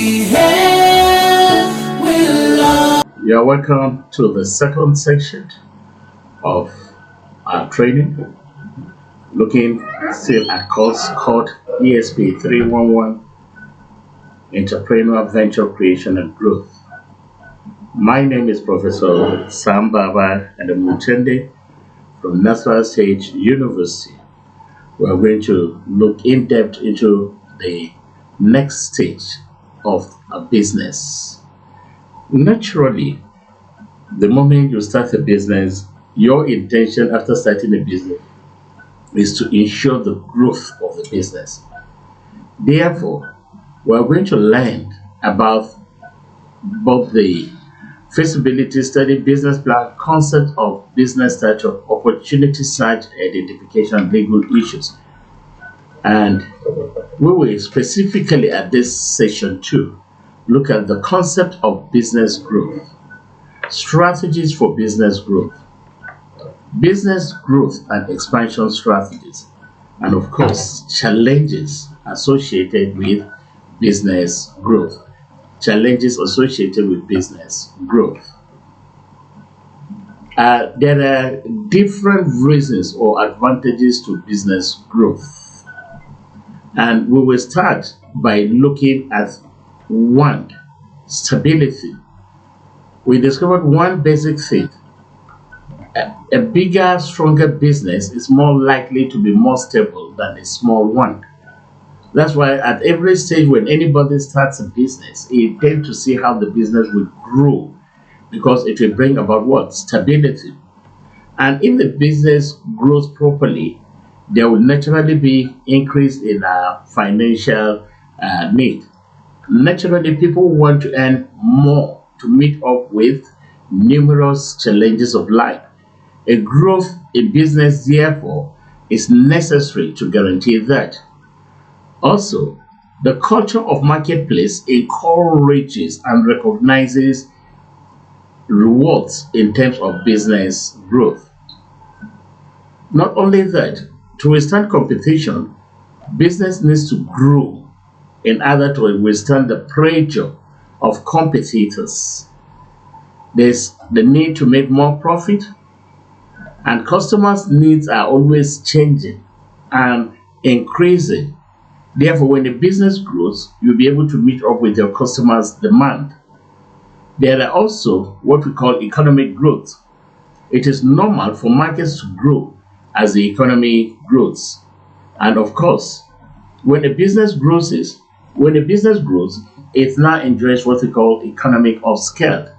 You are welcome to the second section of our training, looking still at course called ESP311, Entrepreneurial Venture Creation and Growth. My name is Professor SAMBABA and I'm TENDE from National State University. We are going to look in depth into the next stage of a business. Naturally, the moment you start a business, your intention after starting a business is to ensure the growth of the business. Therefore, we are going to learn about both the feasibility study, business plan, concept of business structure, opportunity site identification, legal issues. And we will specifically at this session 2 look at the concept of business growth, strategies for business growth and expansion strategies, and of course, challenges associated with business growth. There are different reasons or advantages to business growth. And we will start by looking at one, stability. We discovered one basic thing. A bigger, stronger business is more likely to be more stable than a small one. That's why at every stage when anybody starts a business, you tend to see how the business will grow, because it will bring about what? Stability. And if the business grows properly, there will naturally be increase in financial need. Naturally, people want to earn more to meet up with numerous challenges of life. A growth in business, therefore, is necessary to guarantee that. Also, the culture of marketplace encourages and recognizes rewards in terms of business growth. Not only that, to withstand competition, business needs to grow in order to withstand the pressure of competitors. There's the need to make more profit, and customers' needs are always changing and increasing. Therefore, when the business grows, you'll be able to meet up with your customers' demand. There are also what we call economic growth. It is normal for markets to grow as the economy grows. And of course, when a business grows, it now enjoys what we call economic of scale.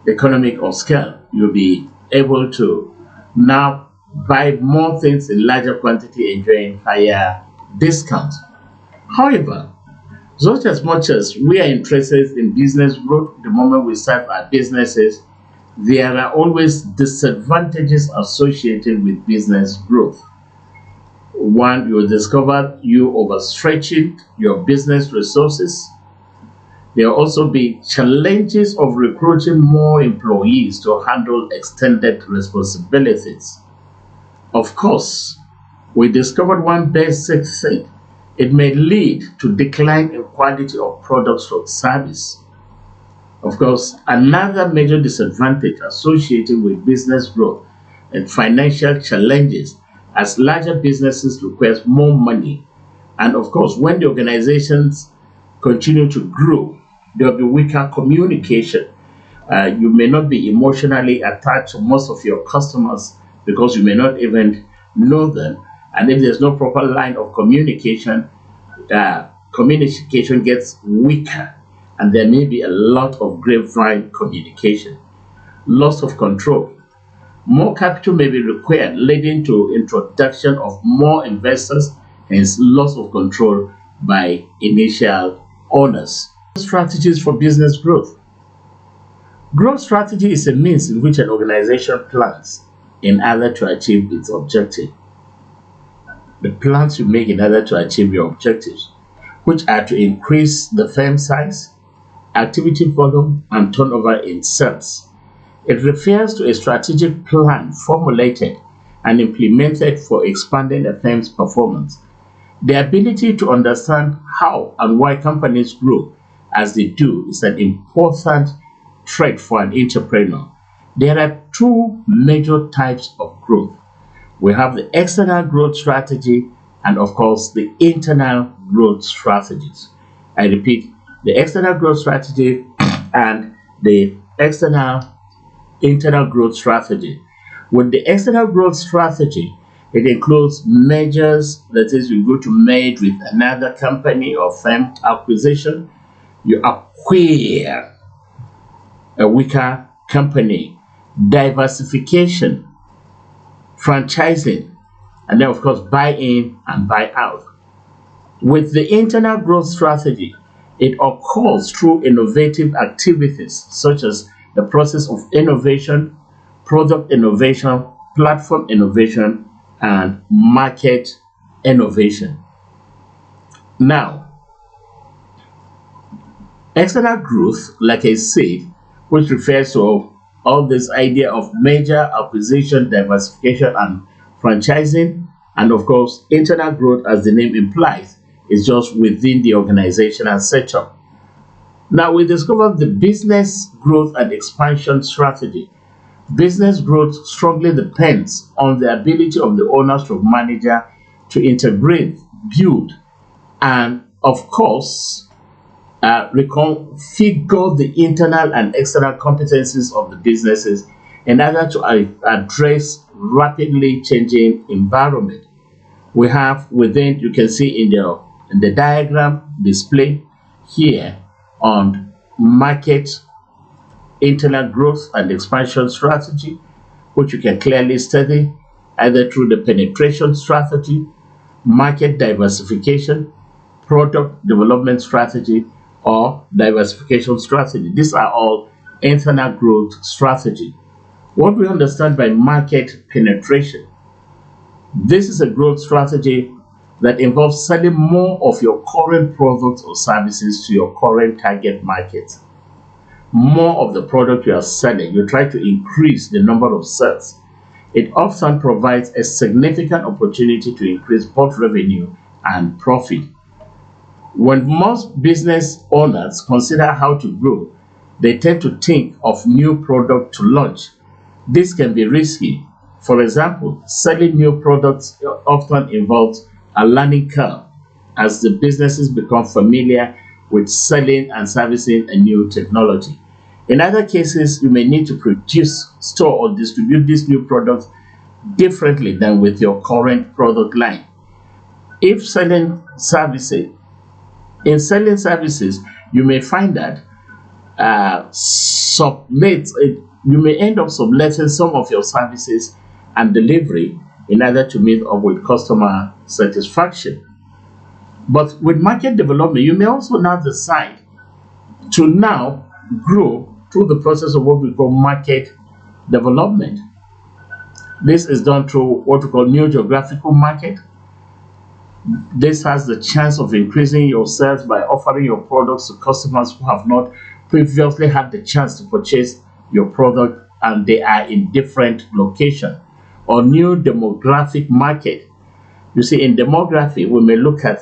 You'll be able to now buy more things in larger quantity, enjoying higher discounts. However, just as much as we are interested in business growth, the moment we start our businesses, there are always disadvantages associated with business growth. One, you will discover you overstretching your business resources. There will also be challenges of recruiting more employees to handle extended responsibilities. Of course, we discovered one basic thing. It may lead to decline in quality of products or service. Of course, another major disadvantage associated with business growth and financial challenges, as larger businesses require more money. And of course, when the organizations continue to grow, there will be weaker communication. You may not be emotionally attached to most of your customers because you may not even know them. And if there's no proper line of communication, communication gets weaker, and there may be a lot of grapevine communication. Loss of control. More capital may be required, leading to introduction of more investors, hence loss of control by initial owners. Strategies for business growth. Growth strategy is a means in which an organization plans in order to achieve its objective. The plans you make in order to achieve your objectives, which are to increase the firm size, activity volume, and turnover in sales. It refers to a strategic plan formulated and implemented for expanding a firm's performance. The ability to understand how and why companies grow as they do is an important trait for an entrepreneur. There are two major types of growth. We have the external growth strategy and, of course, the internal growth strategies. I repeat, the external growth strategy and the internal growth strategy. With the external growth strategy, it includes mergers, that is, you go to merge with another company or firm, acquisition, you acquire a weaker company, diversification, franchising, and then, of course, buy in and buy out. With the internal growth strategy, it occurs through innovative activities such as the process of innovation, product innovation, platform innovation, and market innovation. Now, external growth, like I said, which refers to all this idea of merger, acquisition, diversification, and franchising, and of course, internal growth, as the name implies, is just within the organizational setup. Now, we discovered the business growth and expansion strategy. Business growth strongly depends on the ability of the owner or manager to integrate, build, and of course, reconfigure the internal and external competencies of the businesses in order to address rapidly changing environment. We have within, you can see in the diagram display here on market internal growth and expansion strategy, which you can clearly study either through the penetration strategy, market diversification, product development strategy, or diversification strategy. These are all internal growth strategy. What we understand by market penetration, this is a growth strategy that involves selling more of your current products or services to your current target market. More of the product you are selling, you try to increase the number of sales. It often provides a significant opportunity to increase both revenue and profit. When most business owners consider how to grow, they tend to think of new product to launch. This can be risky. For example, selling new products often involves a learning curve as the businesses become familiar with selling and servicing a new technology. In other cases, you may need to produce, store, or distribute these new products differently than with your current product line. In selling services, you may find that you may end up subletting some of your services and delivery in order to meet up with customer satisfaction. But with market development, you may also now decide to now grow through the process of what we call market development. This is done through what we call new geographical market. This has the chance of increasing your sales by offering your products to customers who have not previously had the chance to purchase your product and they are in different locations. Or new demographic market. You see, in demography, we may look at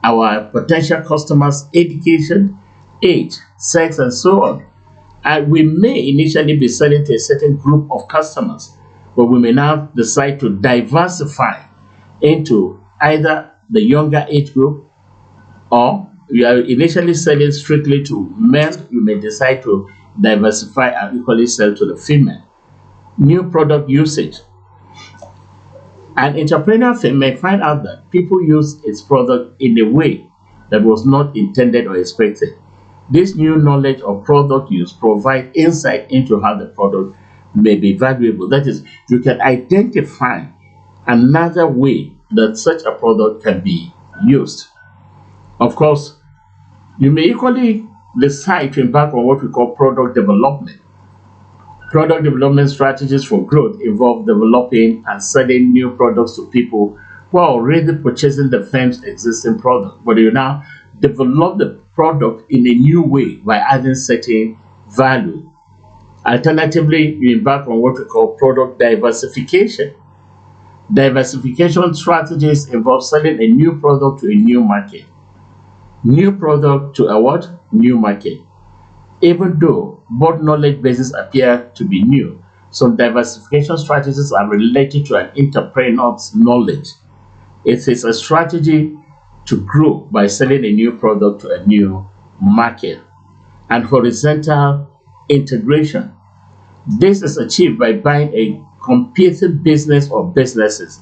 our potential customers' education, age, sex, and so on. And we may initially be selling to a certain group of customers, but we may now decide to diversify into either the younger age group, or you are initially selling strictly to men. You may decide to diversify and equally sell to the female. New product usage. An entrepreneur may find out that people use its product in a way that was not intended or expected. This new knowledge of product use provides insight into how the product may be valuable. That is, you can identify another way that such a product can be used. Of course, you may equally decide to embark on what we call product development. Product development strategies for growth involve developing and selling new products to people who are already purchasing the firm's existing product, but you now develop the product in a new way by adding certain value. Alternatively, you embark on what we call product diversification. Diversification strategies involve selling a new product to a new market. New product to a what? New market. Even though both knowledge bases appear to be new, some diversification strategies are related to an entrepreneur's knowledge. It is a strategy to grow by selling a new product to a new market. And horizontal integration. This is achieved by buying a competing business or businesses.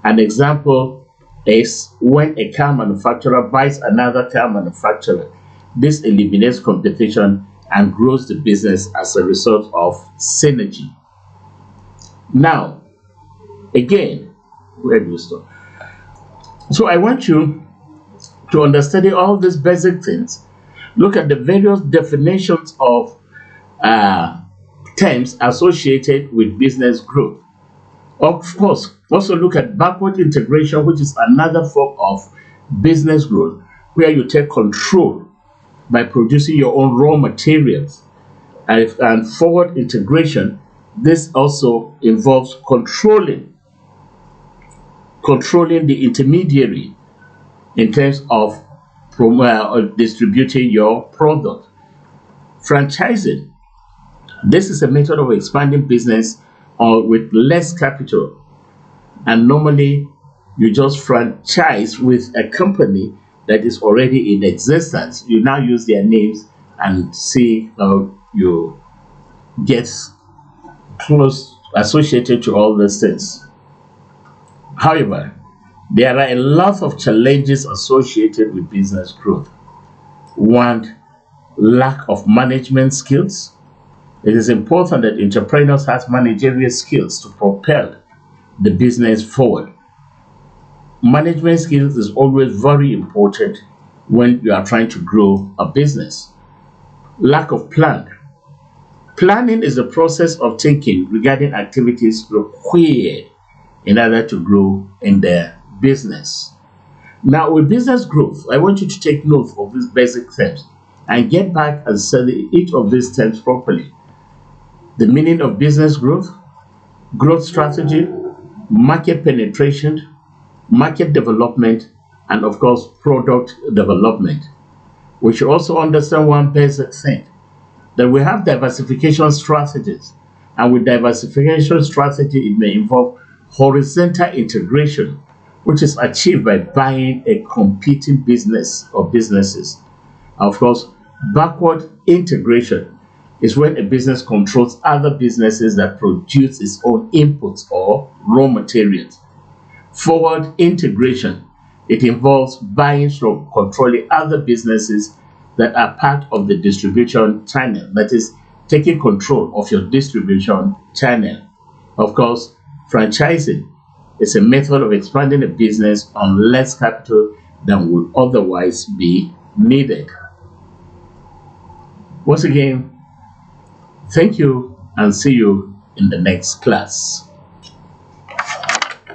An example is when a car manufacturer buys another car manufacturer. This eliminates competition and grows the business as a result of synergy. Now, again, where do we stop? So I want you to understand all these basic things. Look at the various definitions of terms associated with business growth. Of course, also look at backward integration, which is another form of business growth, where you take control by producing your own raw materials. And forward integration, this also involves controlling the intermediary in terms of distributing your product. Franchising, this is a method of expanding business with less capital, and normally you just franchise with a company that is already in existence. You now use their names and see how you get close associated to all these things. However, there are a lot of challenges associated with business growth. One, lack of management skills. It is important that entrepreneurs have managerial skills to propel the business forward. Management skills is always very important when you are trying to grow a business. Lack of plan. Planning is the process of thinking regarding activities required in order to grow in the business. Now, with business growth, I want you to take note of these basic terms and get back and study each of these terms properly. The meaning of business growth, growth strategy, market penetration, market development, and of course, product development. We should also understand one basic thing, that we have diversification strategies, and with diversification strategy, it may involve horizontal integration, which is achieved by buying a competing business or businesses. Of course, backward integration is when a business controls other businesses that produce its own inputs or raw materials. Forward integration, it involves buying from controlling other businesses that are part of the distribution channel, that is, taking control of your distribution channel. Of course, franchising is a method of expanding a business on less capital than would otherwise be needed. Once again, thank you and see you in the next class.